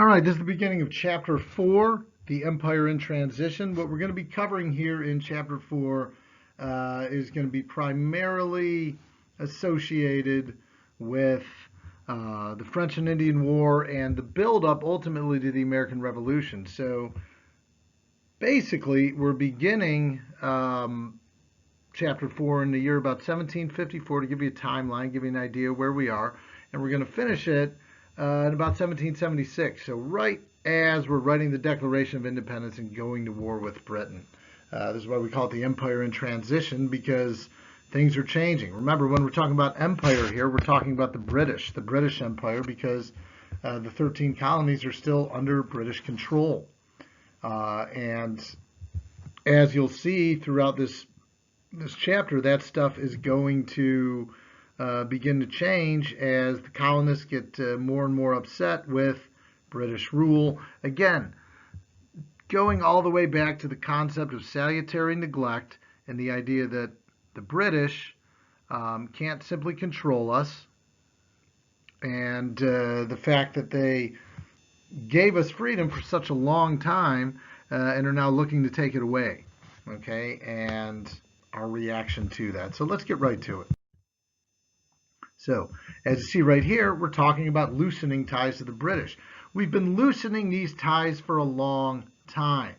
All right, this is the beginning of Chapter 4, The Empire in Transition. What we're going to be covering here in Chapter 4 is going to be primarily associated with the French and Indian War and the build-up ultimately to the American Revolution. So basically, we're beginning Chapter 4 in the year about 1754 to give you a timeline, give you an idea where we are, and we're going to finish it in about 1776. So right as we're writing the Declaration of Independence and going to war with Britain. This is why we call it the Empire in Transition, because things are changing. Remember, when we're talking about empire here, we're talking about the British Empire, because the 13 colonies are still under British control. And as you'll see throughout this chapter, that stuff is going to begin to change as the colonists get more and more upset with British rule. Again, going all the way back to the concept of salutary neglect and the idea that the British can't simply control us, and the fact that they gave us freedom for such a long time and are now looking to take it away. Okay, and our reaction to that. So let's get right to it. So, as you see right here, we're talking about loosening ties to the British. We've been loosening these ties for a long time.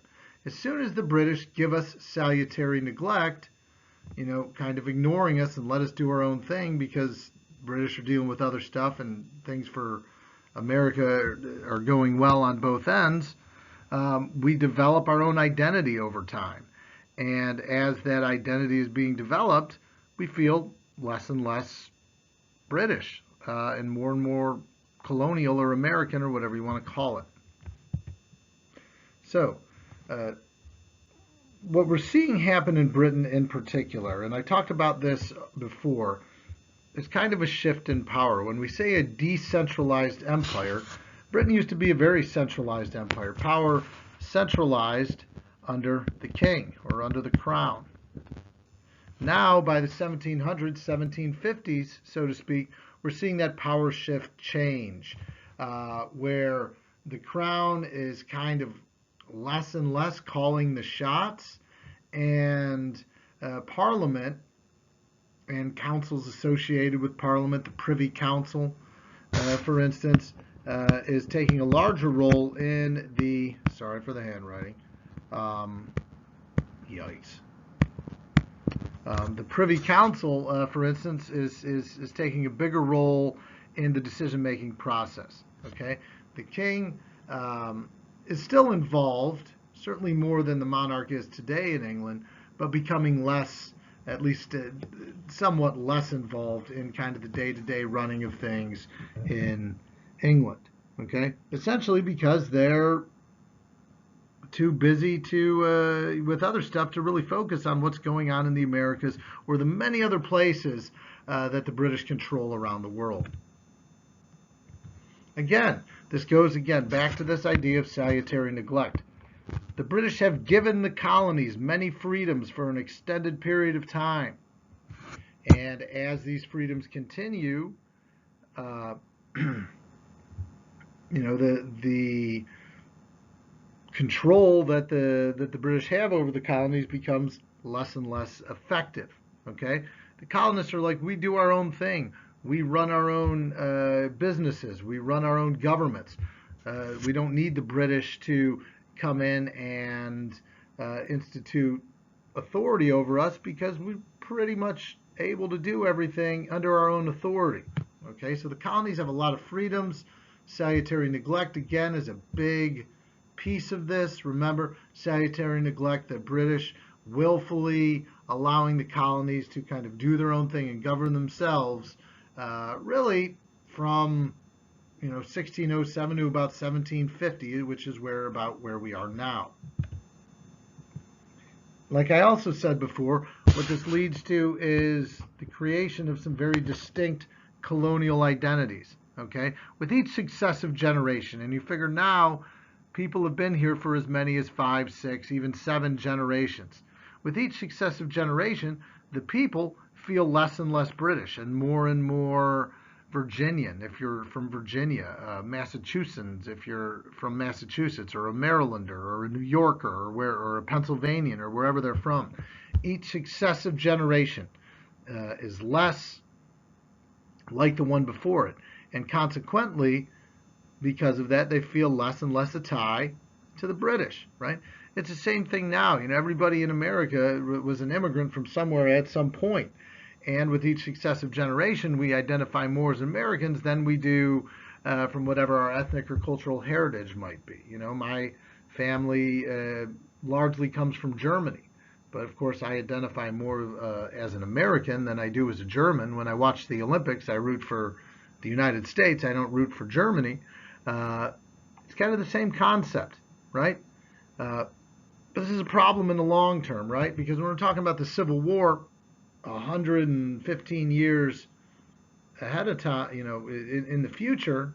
As soon as the British give us salutary neglect, kind of ignoring us and let us do our own thing because British are dealing with other stuff and things for America are going well on both ends, we develop our own identity over time. And as that identity is being developed, we feel less and less British and more colonial or American or whatever you want to call it. So, what we're seeing happen in Britain in particular, and I talked about this before, is kind of a shift in power. When we say a decentralized empire, Britain used to be a very centralized empire. Power centralized under the king or under the crown. Now, by the 1700s, 1750s, so to speak, we're seeing that power shift change, where the crown is kind of less and less calling the shots, and Parliament and councils associated with Parliament, the Privy Council, for instance, is taking a larger role in the, sorry for the handwriting, yikes. The Privy Council, for instance, is taking a bigger role in the decision-making process. Okay, the king is still involved, certainly more than the monarch is today in England, but becoming less, at least somewhat less involved in kind of the day-to-day running of things in England. Okay, essentially because they're too busy to with other stuff to really focus on what's going on in the Americas or the many other places that the British control around the world. Again, this goes back to this idea of salutary neglect. The British have given the colonies many freedoms for an extended period of time. And as these freedoms continue, the control that the British have over the colonies becomes less and less effective. Okay, the colonists are like, we do our own thing, we run our own businesses, we run our own governments. We don't need the British to come in and institute authority over us because we're pretty much able to do everything under our own authority. Okay, so the colonies have a lot of freedoms. Salutary neglect, again, is a big piece of this. Remember, salutary neglect, the British willfully allowing the colonies to kind of do their own thing and govern themselves, really from 1607 to about 1750, which is about where we are now. Like I also said before, what this leads to is the creation of some very distinct colonial identities. Okay, with each successive generation, and you figure now people have been here for as many as 5, 6, even 7 generations. With each successive generation, the people feel less and less British and more Virginian if you're from Virginia, Massachusetts if you're from Massachusetts, or a Marylander, or a New Yorker, or a Pennsylvanian, or wherever they're from. Each successive generation is less like the one before it, and consequently, because of that, they feel less and less a tie to the British, right? It's the same thing now. Everybody in America was an immigrant from somewhere at some point. And with each successive generation, we identify more as Americans than we do from whatever our ethnic or cultural heritage might be. My family largely comes from Germany. But of course, I identify more as an American than I do as a German. When I watch the Olympics, I root for the United States. I don't root for Germany. It's kind of the same concept, right? But this is a problem in the long term, right? Because when we're talking about the Civil War, 115 years ahead of time, in the future,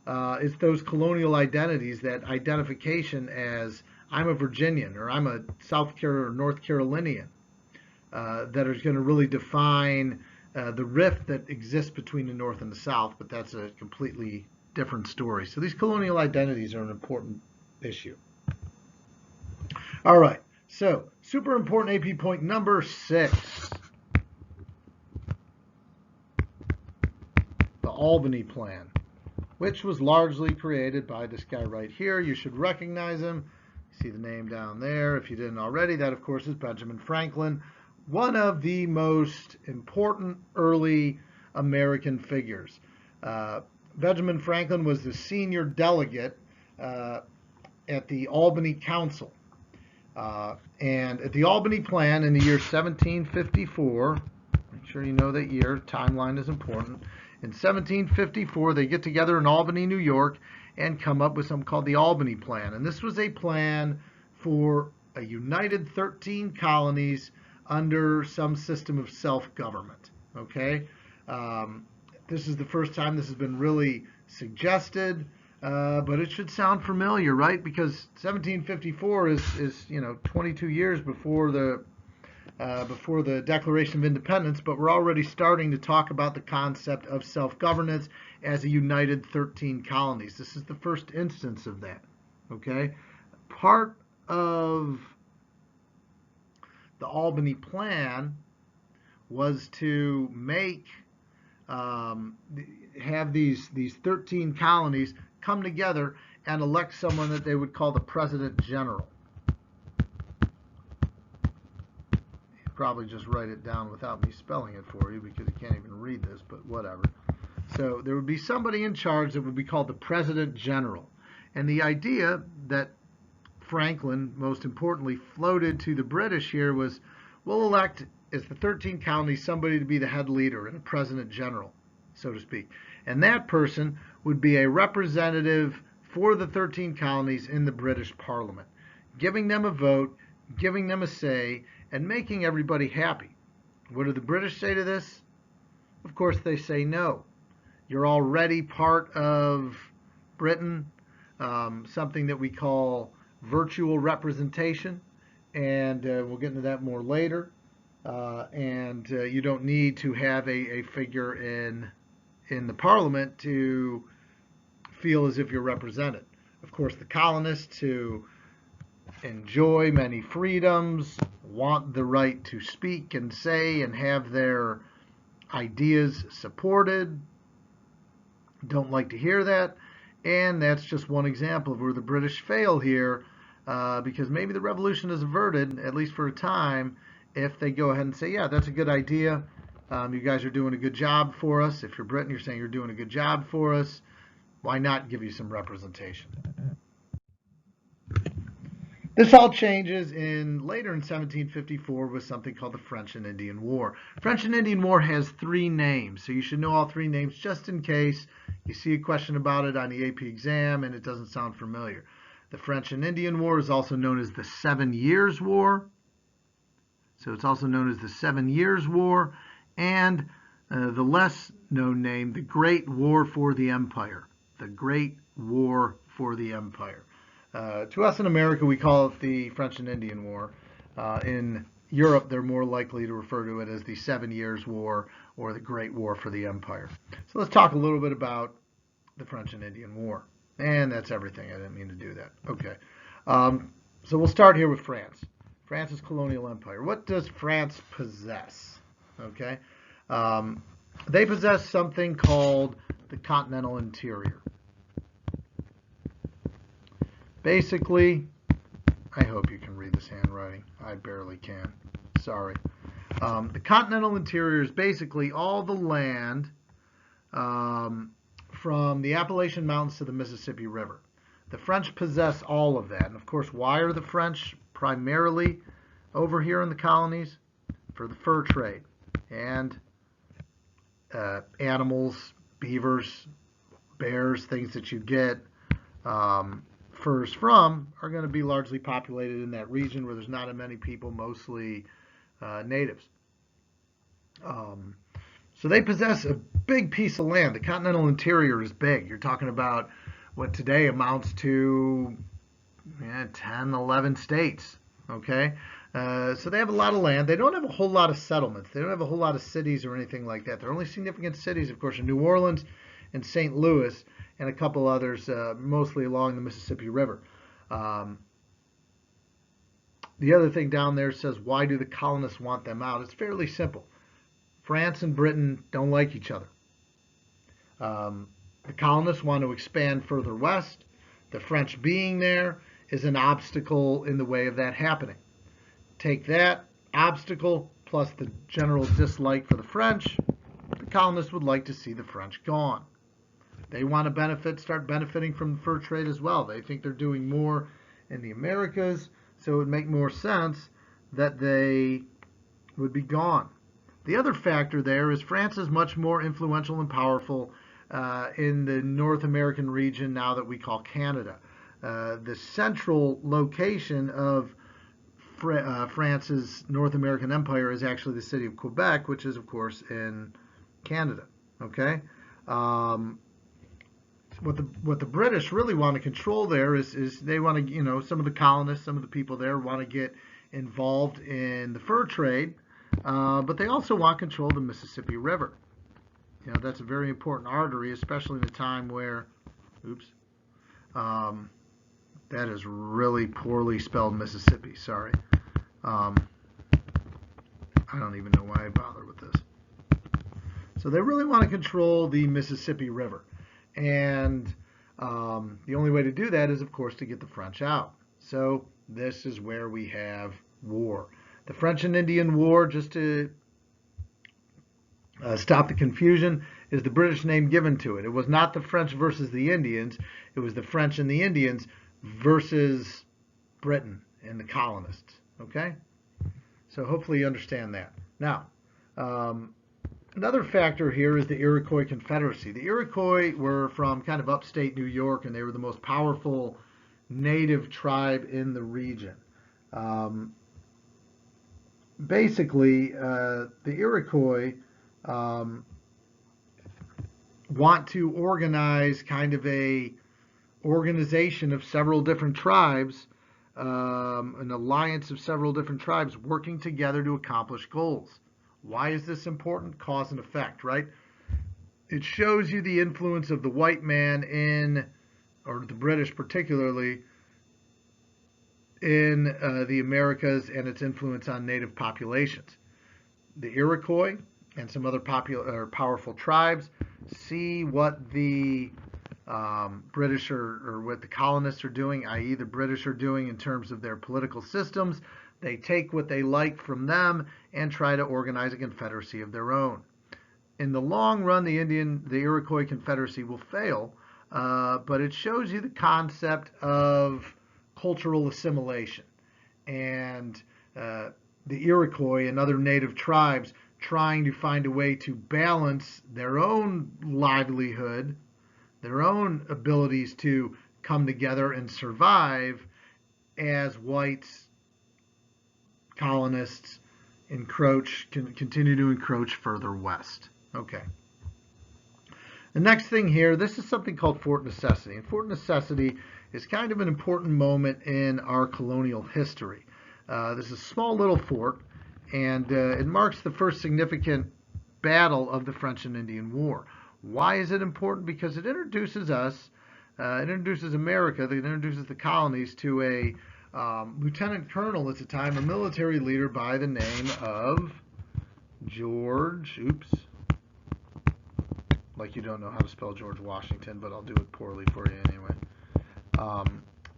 it's those colonial identities, that identification as I'm a Virginian or I'm a South Carolina or North Carolinian, that is going to really define the rift that exists between the North and the South, but that's a completely different story. So these colonial identities are an important issue. All right, so super important AP point number 6. The Albany Plan, which was largely created by this guy right here. You should recognize him. See the name down there if you didn't already. That, of course, is Benjamin Franklin, one of the most important early American figures. Benjamin Franklin was the senior delegate at the Albany Council. And at the Albany Plan in the year 1754, make sure you know that year, timeline is important. In 1754, they get together in Albany, New York, and come up with something called the Albany Plan. And this was a plan for a united 13 colonies under some system of self-government. Okay? This is the first time this has been really suggested, but it should sound familiar, right? Because 1754 is 22 years before the Declaration of Independence, but we're already starting to talk about the concept of self-governance as a united 13 colonies. This is the first instance of that, okay? Part of the Albany Plan was to have these 13 colonies come together and elect someone that they would call the President General. Probably just write it down without me spelling it for you because you can't even read this, but whatever. So there would be somebody in charge that would be called the President General. And the idea that Franklin, most importantly, floated to the British here was, we'll elect, as the 13 colonies, somebody to be the head leader and a President General, so to speak. And that person would be a representative for the 13 colonies in the British Parliament, giving them a vote, giving them a say, and making everybody happy. What do the British say to this? Of course, they say no. You're already part of Britain, something that we call virtual representation, and we'll get into that more later. And you don't need to have a figure in the Parliament to feel as if you're represented. Of course, the colonists who enjoy many freedoms, want the right to speak and say and have their ideas supported, don't like to hear that. And that's just one example of where the British fail here, because maybe the revolution is averted, at least for a time, if they go ahead and say, yeah, that's a good idea. You guys are doing a good job for us. If you're Britain, you're saying you're doing a good job for us. Why not give you some representation? This all changes later in 1754 with something called the French and Indian War. French and Indian War has 3 names, so you should know all 3 names just in case you see a question about it on the AP exam and it doesn't sound familiar. The French and Indian War is also known as the 7 Years' War. So it's also known as the 7 Years' War, and the less known name, the Great War for the Empire. The Great War for the Empire. To us in America, we call it the French and Indian War. In Europe, they're more likely to refer to it as the 7 Years' War or the Great War for the Empire. So let's talk a little bit about the French and Indian War. And that's everything. I didn't mean to do that. Okay. So we'll start here with France. France's colonial empire. What does France possess? Okay. They possess something called the continental interior. Basically, I hope you can read this handwriting. I barely can. Sorry. The continental interior is basically all the land from the Appalachian Mountains to the Mississippi River. The French possess all of that. And of course, why are the French primarily over here in the colonies? For the fur trade and animals, beavers, bears, things that you get furs from are going to be largely populated in that region where there's not many people, mostly natives. So they possess a big piece of land. The continental interior is big. You're talking about what today amounts to 10, 11 states. Okay? So they have a lot of land. They don't have a whole lot of settlements. They don't have a whole lot of cities or anything like that. Their only significant cities, of course, are New Orleans and St. Louis and a couple others, mostly along the Mississippi River. The other thing down there says, why do the colonists want them out? It's fairly simple. France and Britain don't like each other. The colonists want to expand further west. The French being there is an obstacle in the way of that happening. Take that obstacle plus the general dislike for the French, the colonists would like to see the French gone. They want to start benefiting from the fur trade as well. They think they're doing more in the Americas, so it would make more sense that they would be gone. The other factor there is France is much more influential and powerful in the North American region now that we call Canada. The central location of France's North American empire is actually the city of Quebec, which is, of course, in Canada. Okay? What the British really want to control there is they want to, some of the colonists, some of the people there want to get involved in the fur trade, but they also want control of the Mississippi River. That's a very important artery, especially in a time where, that is really poorly spelled Mississippi, sorry. I don't even know why I bother with this. So they really want to control the Mississippi River. And the only way to do that is, of course, to get the French out. So this is where we have war. The French and Indian War, just to stop the confusion, is the British name given to it. It was not the French versus the Indians. It was the French and the Indians versus Britain and the colonists. Okay? So hopefully you understand that. Now, another factor here is the Iroquois Confederacy. The Iroquois were from kind of upstate New York, and they were the most powerful native tribe in the region. Basically, the Iroquois want to organize kind of a organization of several different tribes, an alliance of several different tribes working together to accomplish goals. Why is this important? Cause and effect, right? It shows you the influence of the white man or the British particularly, in the Americas and its influence on native populations. The Iroquois and some other powerful tribes see what the British or what the colonists are doing, i.e. the British are doing in terms of their political systems. They take what they like from them and try to organize a confederacy of their own. In the long run, the Iroquois Confederacy will fail, but it shows you the concept of cultural assimilation. And the Iroquois and other native tribes trying to find a way to balance their own livelihood, their own abilities to come together and survive as whites, colonists, continue to encroach further west. Okay. The next thing here, this is something called Fort Necessity. And Fort Necessity is kind of an important moment in our colonial history. This is a small little fort. and it marks the first significant battle of the French and Indian War. Why is it important? Because it introduces us, it introduces America, it introduces the colonies to a lieutenant colonel at the time, a military leader by the name of George, like you don't know how to spell George Washington, but I'll do it poorly for you anyway.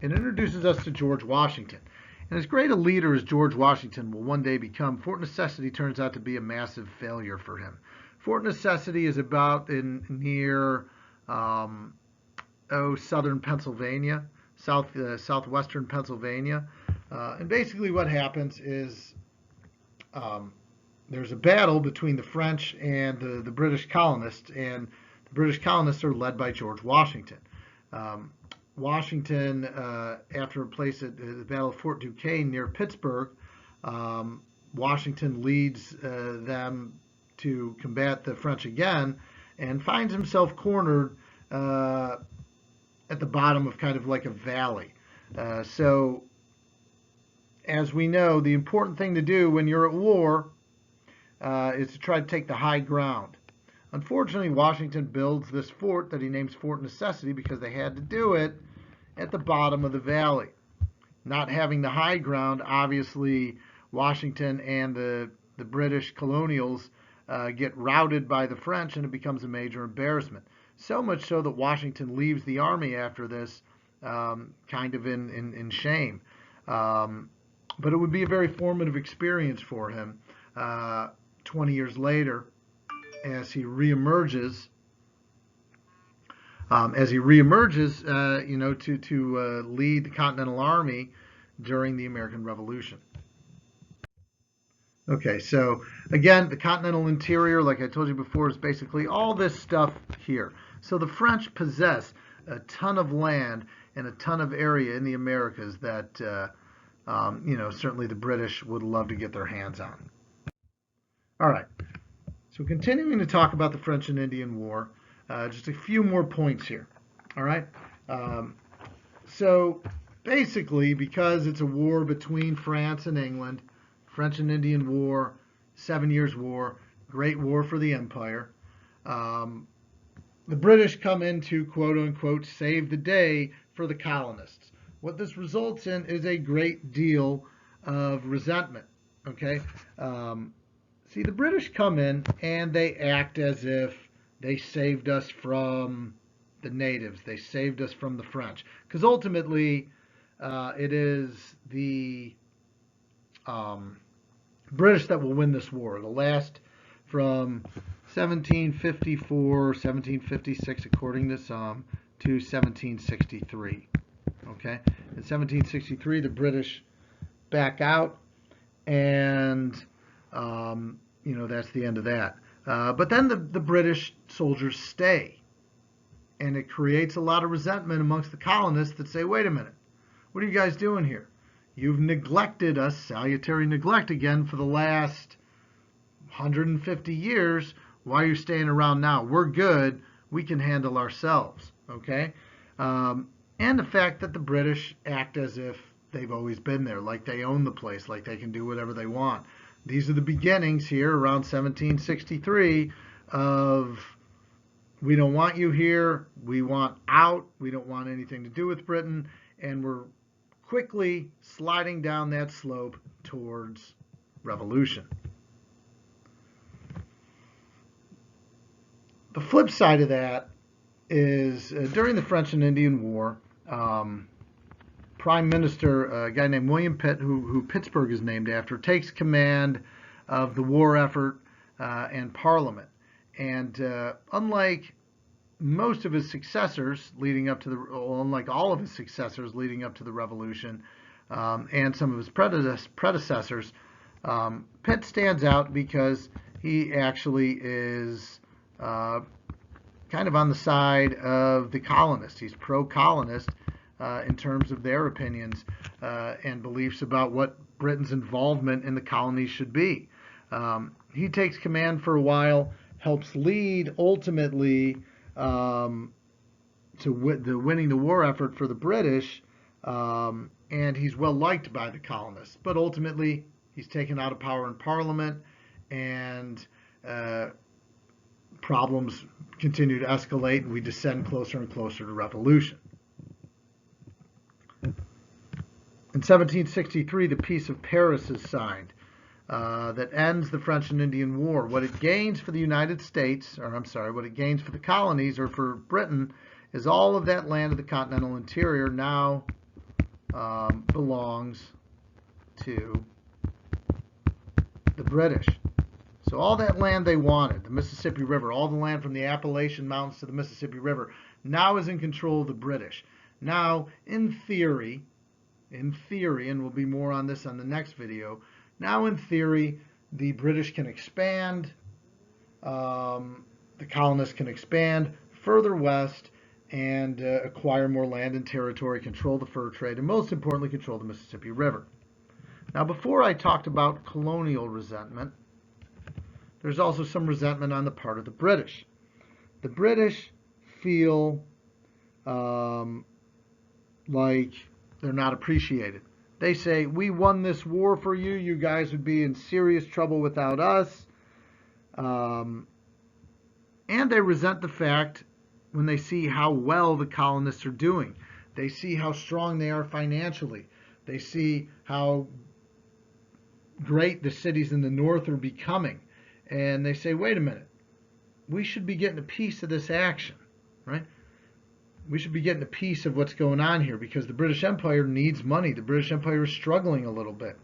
It introduces us to George Washington. And as great a leader as George Washington will one day become, Fort Necessity turns out to be a massive failure for him. Fort Necessity is about near southern Pennsylvania, southwestern Pennsylvania. And basically what happens is there's a battle between the French and the British colonists, and the British colonists are led by George Washington. Washington, after a place at the Battle of Fort Duquesne near Pittsburgh, Washington leads them to combat the French again and finds himself cornered at the bottom of kind of like a valley. So, as we know, the important thing to do when you're at war is to try to take the high ground. Unfortunately, Washington builds this fort that he names Fort Necessity because they had to do it at the bottom of the valley. Not having the high ground, obviously, Washington and the British colonials get routed by the French, and it becomes a major embarrassment. So much so that Washington leaves the army after this, kind of in shame. But it would be a very formative experience for him 20 years later as he reemerges. To lead the Continental Army during the American Revolution. Okay, so again, the continental interior, like I told you before, is basically all this stuff here. So the French possess a ton of land and a ton of area in the Americas that, certainly the British would love to get their hands on. All right, so continuing to talk about the French and Indian War, just a few more points here. All right. So basically, because it's a war between France and England, French and Indian War, 7 Years' War, great war for the empire. The British come in to, quote unquote, save the day for the colonists. What this results in is a great deal of resentment. Okay. See, the British come in and they act as if they saved us from the natives. They saved us from the French. Because ultimately, it is the British that will win this war. It'll last from 1754, 1756, according to some, to 1763. Okay? In 1763, the British back out, and, that's the end of that. But then the British soldiers stay. And it creates a lot of resentment amongst the colonists that say, wait a minute, what are you guys doing here? You've neglected us, salutary neglect again, for the last 150 years. Why are you staying around now? We're good. We can handle ourselves. Okay? And the fact that the British act as if they've always been there, like they own the place, like they can do whatever they want. These are the beginnings here around 1763 of, we don't want you here, we want out, we don't want anything to do with Britain, and we're quickly sliding down that slope towards revolution. The flip side of that is during the French and Indian War, Prime Minister, a guy named William Pitt, who Pittsburgh is named after, takes command of the war effort and Parliament. And unlike most of his successors leading up to unlike all of his successors leading up to the Revolution, and some of his predecessors, Pitt stands out because he actually is kind of on the side of the colonists. He's pro-colonist in terms of their opinions and beliefs about what Britain's involvement in the colonies should be. He takes command for a while, helps lead ultimately to winning the war effort for the British, and he's well liked by the colonists. But ultimately, He's taken out of power in Parliament, and problems continue to escalate, and we descend closer and closer to revolution. In 1763, the Peace of Paris is signed that ends the French and Indian War. What it gains for the United States, or I'm sorry, what it gains for the colonies or for Britain is all of that land of the continental interior now belongs to the British. So all that land they wanted, the Mississippi River, all the land from the Appalachian Mountains to the Mississippi River, now is in control of the British. Now, in theory, and we'll be more on this on the next video, now in theory, the British can expand, the colonists can expand further west and acquire more land and territory, control the fur trade, and most importantly, control the Mississippi River. Now, before I talked about colonial resentment, there's also some resentment on the part of the British. The British feel like they're not appreciated. They say, we won this war for you. You guys would be in serious trouble without us. And they resent the fact when they see how well the colonists are doing. They see how strong they are financially. They see how great the cities in the north are becoming. And they say, wait a minute, we should be getting a piece of this action, right? We should be getting a piece of what's going on here because the British Empire needs money. The British Empire is struggling a little bit.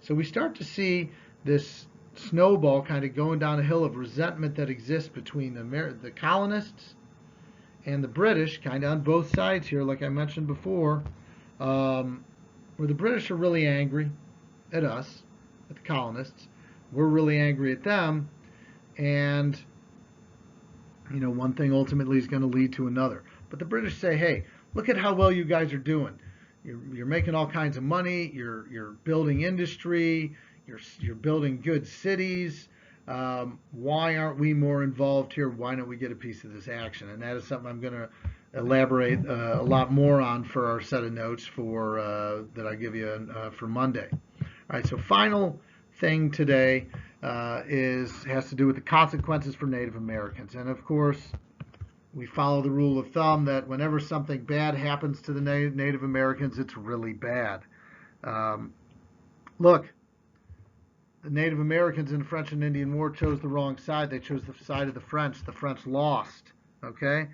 So we start to see this snowball kind of going down a hill of resentment that exists between the colonists and the British, kind of on both sides here, like I mentioned before, where the British are really angry at us, at the colonists. We're really angry at them, and one thing ultimately is going to lead to another. But the British say, hey, look at how well you guys are doing. You're making all kinds of money. You're building industry. You're building good cities. Why aren't we more involved here? Why don't we get a piece of this action? And that is something I'm going to elaborate a lot more on for our set of notes for that I give you for Monday. All right. So final thing today has to do with the consequences for Native Americans, and of course, we follow the rule of thumb that whenever something bad happens to the Native Americans, it's really bad. Look, the Native Americans in the French and Indian War chose the wrong side. They chose the side of the French. The French lost. Okay?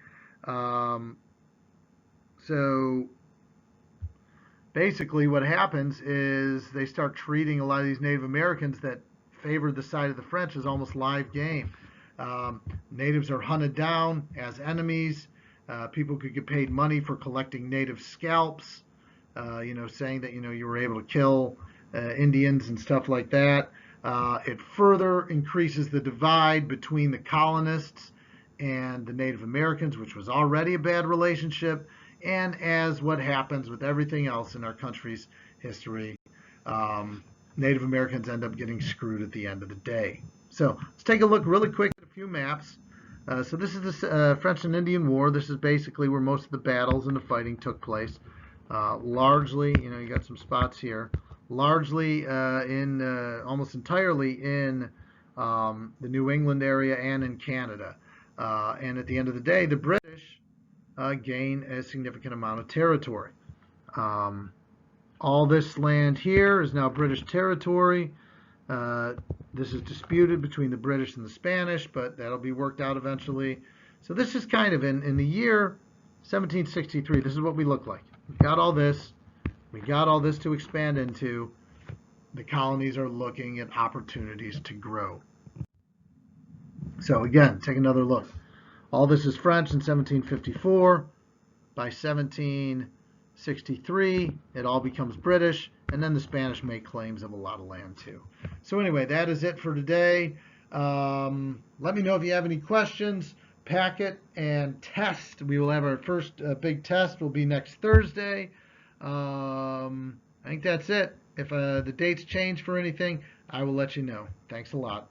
So basically what happens is they start treating a lot of these Native Americans that favored the side of the French as almost live game. Natives are hunted down as enemies. People could get paid money for collecting native scalps, saying that, you were able to kill Indians and stuff like that. It further increases the divide between the colonists and the Native Americans, which was already a bad relationship. And as what happens with everything else in our country's history, Native Americans end up getting screwed at the end of the day. So let's take a look really quick at a few maps. So this is the French and Indian War. This is basically where most of the battles and the fighting took place. Largely, you got some spots here. Largely almost entirely in the New England area and in Canada. And at the end of the day, the British gain a significant amount of territory. All this land here is now British territory. This is disputed between the British and the Spanish, but that'll be worked out eventually. So this is kind of in the year 1763. This is what we look like. We've got all this. We got all this to expand into. The colonies are looking at opportunities to grow. So again, take another look. All this is French in 1754. By 1763, it all becomes British, and then the Spanish make claims of a lot of land too. So anyway, that is it for today. Let me know if you have any questions. Packet and test. We will have our first big test will be next Thursday. I think that's it. If the dates change for anything, I will let you know. Thanks a lot.